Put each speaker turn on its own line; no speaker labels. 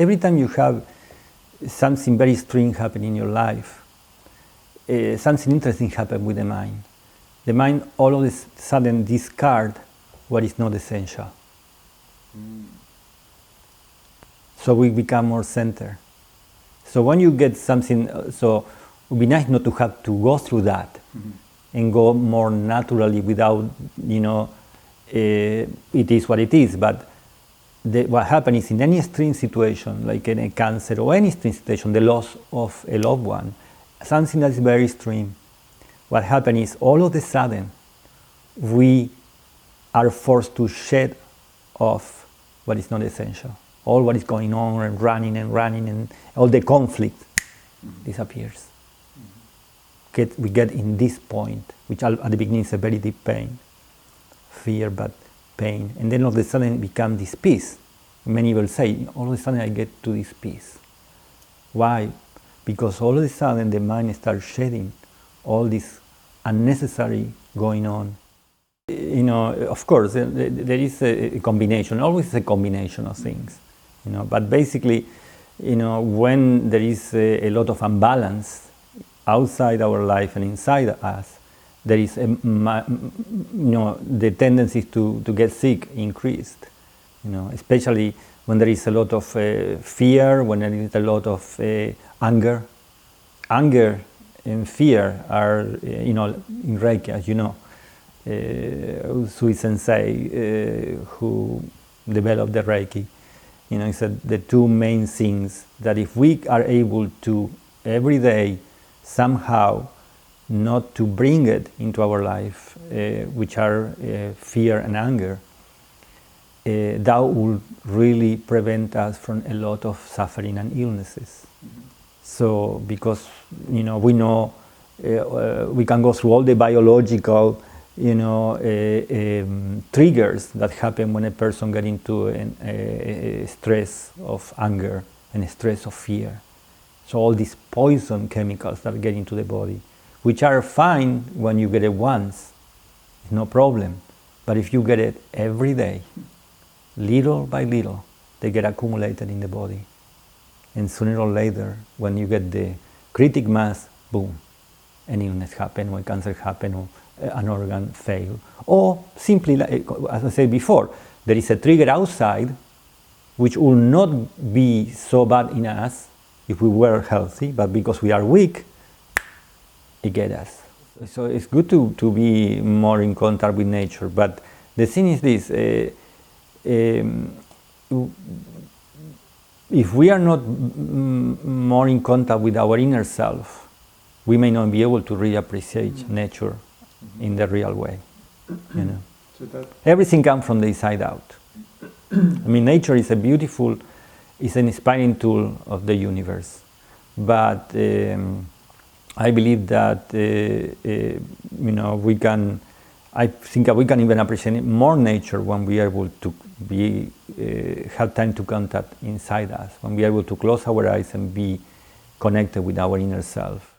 Every time you have something very strange happen in your life, something interesting happen with the mind. The mind all of a sudden discard what is not essential. So we become more centered. So when you get something, so it would be nice not to have to go through that and go more naturally without, it is what it is. But what happens is in any extreme situation, like in a cancer or any extreme situation, the loss of a loved one, something that is very extreme, what happens is all of a sudden we are forced to shed off what is not essential. All what is going on and running and all the conflict disappears. We get in this point, which at the beginning is a very deep pain, fear, but pain. And then all of a sudden it becomes this peace. Many will say, all of a sudden I get to this peace. Why? Because all of a sudden the mind starts shedding all this unnecessary going on. Of course, there is a combination, always a combination of things. But basically, when there is a lot of imbalance outside our life and inside us, there is the tendency to get sick increased. Especially when there is a lot of fear, when there is a lot of anger. Anger and fear are, in Reiki, as you know, Sui Sensei, who developed the Reiki, he said the two main things that if we are able to every day somehow not to bring it into our life, which are fear and anger, that will really prevent us from a lot of suffering and illnesses. So, because we know we can go through all the biological triggers that happen when a person gets into a stress of anger and a stress of fear. So all these poison chemicals that get into the body, which are fine when you get it once, it's no problem. But if you get it every day, little by little, they get accumulated in the body. And sooner or later, when you get the critic mass, boom, an illness happen, or cancer happen, or an organ fail. Or simply, as I said before, there is a trigger outside which will not be so bad in us if we were healthy, but because we are weak, it gets us. So it's good to be more in contact with nature, but the thing is this, if we are not more in contact with our inner self, we may not be able to really appreciate nature in the real way.
So
everything comes from the inside out. Nature is is an inspiring tool of the universe. But I believe that I think we can even appreciate more nature when we are able to have time to contact inside us, when we are able to close our eyes and be connected with our inner self.